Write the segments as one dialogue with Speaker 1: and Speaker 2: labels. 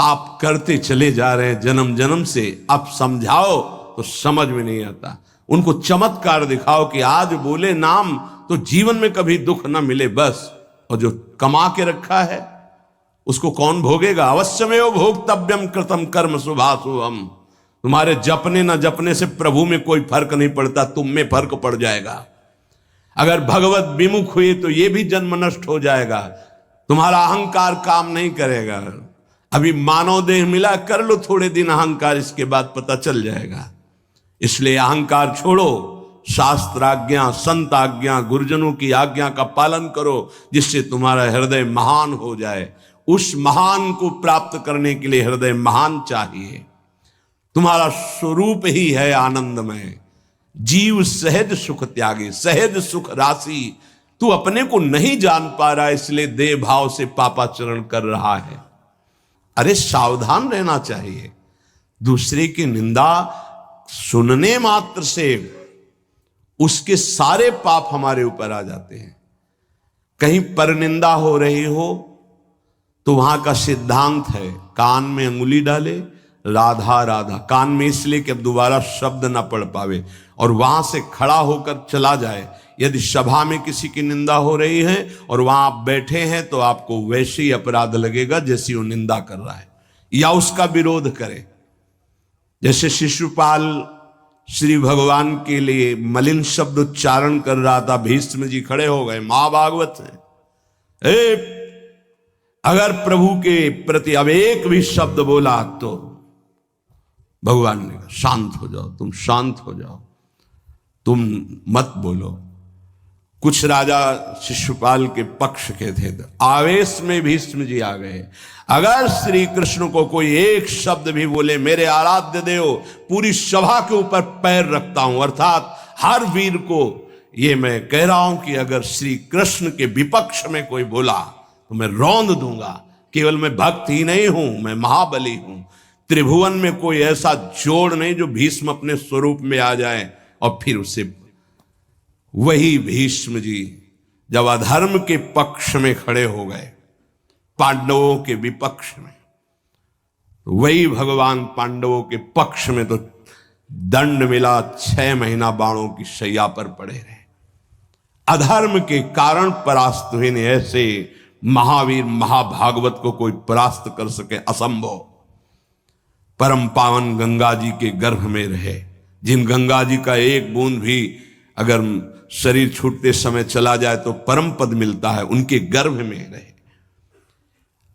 Speaker 1: पाप करते चले जा रहे हैं जन्म जन्म से। अब समझाओ तो समझ में नहीं आता। उनको चमत्कार दिखाओ कि आज बोले नाम तो जीवन में कभी दुख ना मिले बस। और जो कमा के रखा है उसको कौन भोगेगा? अवश्यमेव भोक्तव्यम कृतम कर्म शुभाशुभम। तुम्हारे जपने न जपने से प्रभु में कोई फर्क नहीं पड़ता, तुम में फर्क पड़ जाएगा। अगर भगवत विमुख हुए तो ये भी जन्म नष्ट हो जाएगा। तुम्हारा अहंकार काम नहीं करेगा। अभी मानव देह मिला, कर लो थोड़े दिन अहंकार, इसके बाद पता चल जाएगा। इसलिए अहंकार छोड़ो, शास्त्र आज्ञा, संत आज्ञा, गुरुजनों की आज्ञा का पालन करो, जिससे तुम्हारा हृदय महान हो जाए। उस महान को प्राप्त करने के लिए हृदय महान चाहिए। तुम्हारा स्वरूप ही है आनंदमय। जीव सहज सुख त्यागी, सहज सुख राशि। तू अपने को नहीं जान पा रहा, इसलिए देह भाव से पापाचरण कर रहा है। अरे सावधान रहना चाहिए। दूसरे की निंदा सुनने मात्र से उसके सारे पाप हमारे ऊपर आ जाते हैं। कहीं परनिंदा हो रही हो तो वहां का सिद्धांत है, कान में अंगुली डाले, राधा राधा, कान में इसलिए कि अब दोबारा शब्द ना पढ़ पावे, और वहां से खड़ा होकर चला जाए। यदि सभा में किसी की निंदा हो रही है और वहां आप बैठे हैं तो आपको वैसे ही अपराध लगेगा जैसी वो निंदा कर रहा है, या उसका विरोध करे। जैसे शिशुपाल श्री भगवान के लिए मलिन शब्द उच्चारण कर रहा था, भीष्म जी खड़े हो गए, महाभागवत है, अगर प्रभु के प्रति अब एक भी शब्द बोला तो भगवान ने कहा शांत हो जाओ, तुम शांत हो जाओ, तुम मत बोलो। कुछ राजा शिशुपाल के पक्ष के थे, तो आवेश में भीष्म जी आ गए। अगर श्री कृष्ण को कोई एक शब्द भी बोले, मेरे आराध्य देव पूरी सभा के ऊपर पैर रखता हूं, अर्थात हर वीर को ये मैं कह रहा हूं कि अगर श्री कृष्ण के विपक्ष में कोई बोला तो मैं रौंद दूंगा। केवल मैं भक्त ही नहीं हूं, मैं महाबली हूं। त्रिभुवन में कोई ऐसा जोड़ नहीं जो भीष्म अपने स्वरूप में आ जाए। और फिर उसे वही भीष्म जी जब अधर्म के पक्ष में खड़े हो गए, पांडवों के विपक्ष में, वही भगवान पांडवों के पक्ष में तो दंड मिला, 6 महीना बाणों की शैया पर पड़े रहे। अधर्म के कारण परास्त हुए ने। ऐसे महावीर महाभागवत को कोई परास्त कर सके असंभव। परम पावन गंगा जी के गर्भ में रहे, जिन गंगा जी का एक बूंद भी अगर शरीर छूटते समय चला जाए तो परम पद मिलता है, उनके गर्भ में रहे।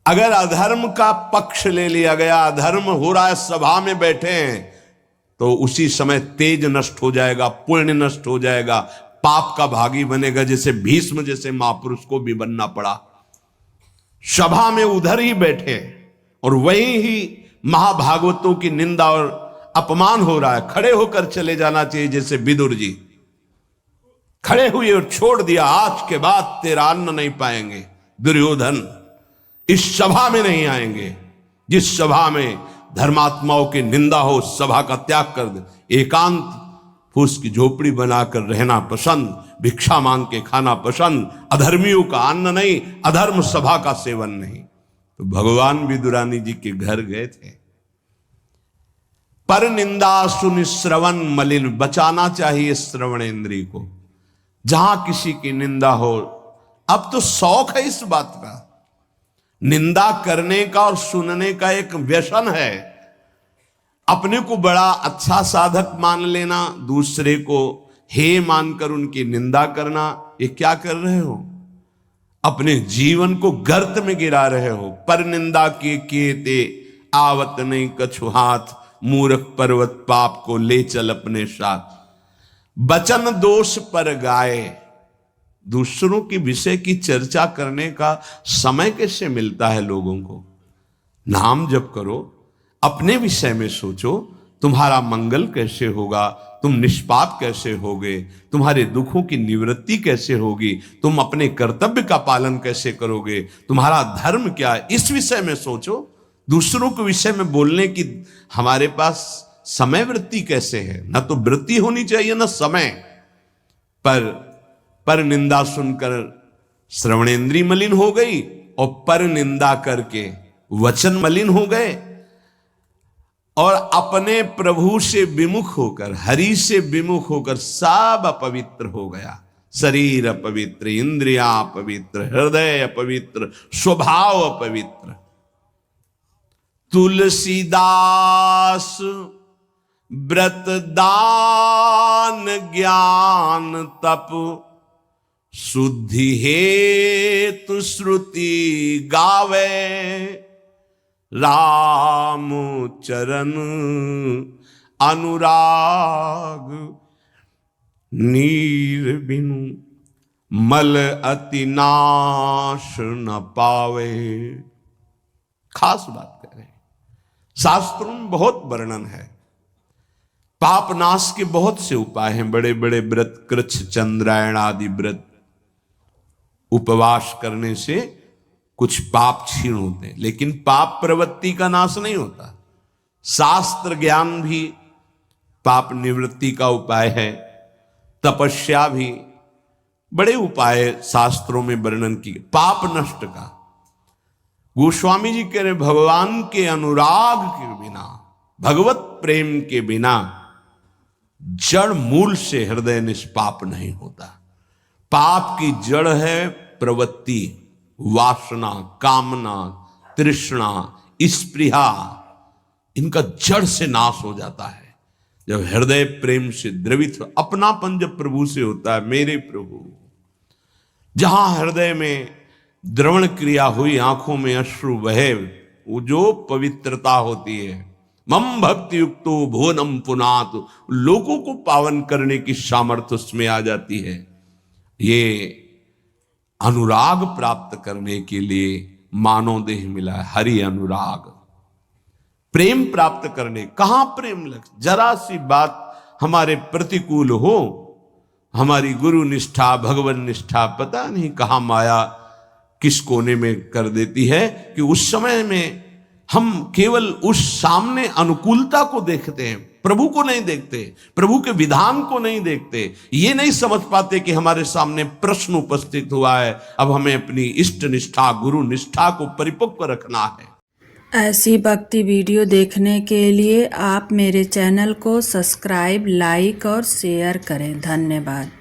Speaker 1: अगर अधर्म का पक्ष ले लिया गया, अधर्म हो रहा है, सभा में बैठे हैं, तो उसी समय तेज नष्ट हो जाएगा, पुण्य नष्ट हो जाएगा, पाप का भागी बनेगा, जैसे भीष्म जैसे महापुरुष को भी बनना पड़ा। सभा में उधर ही बैठे और वहीं ही महाभागवतों की निंदा और अपमान हो रहा है। खड़े होकर चले जाना चाहिए, जैसे विदुर जी खड़े हुए और छोड़ दिया, आज के बाद तेरा अन्न नहीं पाएंगे, दुर्योधन इस सभा में नहीं आएंगे। जिस सभा में धर्मात्माओं की निंदा हो, सभा का त्याग कर दे। एकांत फूस की झोपड़ी बनाकर रहना पसंद, भिक्षा मांग के खाना पसंद, अधर्मियों का अन्न नहीं, अधर्म सभा का सेवन नहीं। तो भगवान विदुरानी जी के घर गए थे। पर निंदा सुन श्रवण मलिन, बचाना चाहिए श्रवणेंद्रिय को। जहां किसी की निंदा हो, अब तो शौक है इस बात का, निंदा करने का और सुनने का एक व्यसन है। अपने को बड़ा अच्छा साधक मान लेना, दूसरे को हे मानकर उनकी निंदा करना, ये क्या कर रहे हो? अपने जीवन को गर्त में गिरा रहे हो। पर निंदा किए ते आवत नहीं कछु हाथ, मूर्ख पर्वत पाप को ले चल अपने साथ। बचन दोष पर गाए, दूसरों के विषय की चर्चा करने का समय कैसे मिलता है लोगों को? नाम जप करो, अपने विषय में सोचो, तुम्हारा मंगल कैसे होगा, तुम निष्पाप कैसे होगे, तुम्हारे दुखों की निवृत्ति कैसे होगी, तुम अपने कर्तव्य का पालन कैसे करोगे, तुम्हारा धर्म क्या है, इस विषय में सोचो। दूसरों के विषय में बोलने की हमारे पास समय वृत्ति कैसे है? न तो वृत्ति होनी चाहिए न समय। पर निंदा सुनकर श्रवणेंद्रिय मलिन हो गई, और पर निंदा करके वचन मलिन हो गए और अपने प्रभु से विमुख होकर, हरि से विमुख होकर सब अपवित्र हो गया। शरीर अपवित्र, इंद्रियां अपवित्र, हृदय अपवित्र, स्वभाव अपवित्र। तुलसीदास व्रत दान ज्ञान तप शुद्धि हेतु श्रुति गावे, राम चरण अनुराग नीर बिनु मल अति नाश न पावे। खास बात कह रहे हैं, शास्त्रों में बहुत वर्णन है। पाप नाश के बहुत से उपाय हैं, बड़े बड़े व्रत, कृच्छ चंद्रायण आदि व्रत, उपवास करने से कुछ पाप क्षीण होते हैं, लेकिन पाप प्रवृत्ति का नाश नहीं होता। शास्त्र ज्ञान भी पाप निवृत्ति का उपाय है, तपस्या भी, बड़े उपाय शास्त्रों में वर्णन किए पाप नष्ट का। गोस्वामी जी कह रहे भगवान के अनुराग के बिना, भगवत प्रेम के बिना जड़ मूल से हृदय निष्पाप नहीं होता। पाप की जड़ है प्रवृत्ति, वासना, कामना, तृष्णा, स्पृहा, इनका जड़ से नाश हो जाता है जब हृदय प्रेम से द्रवित। अपनापन जब प्रभु से होता है, मेरे प्रभु, जहां हृदय में द्रवण क्रिया हुई, आंखों में अश्रु बहे, वो जो पवित्रता होती है, मम भक्ति युक्तो भुवनम पुनात, लोगों को पावन करने की सामर्थ्य उसमें आ जाती है। ये अनुराग प्राप्त करने के लिए मानव देह मिला है, हरि अनुराग। प्रेम प्राप्त करने, कहां प्रेम लग, जरा सी बात हमारे प्रतिकूल हो, हमारी गुरु निष्ठा, भगवान निष्ठा, पता नहीं कहां माया किस कोने में कर देती है कि उस समय में हम केवल उस सामने अनुकूलता को देखते हैं, प्रभु को नहीं देखते, प्रभु के विधान को नहीं देखते। ये नहीं समझ पाते कि हमारे सामने प्रश्न उपस्थित हुआ है, अब हमें अपनी इष्ट निष्ठा, गुरु निष्ठा को परिपक्व रखना है।
Speaker 2: ऐसी भक्ति वीडियो देखने के लिए आप मेरे चैनल को सब्सक्राइब, लाइक और शेयर करें। धन्यवाद।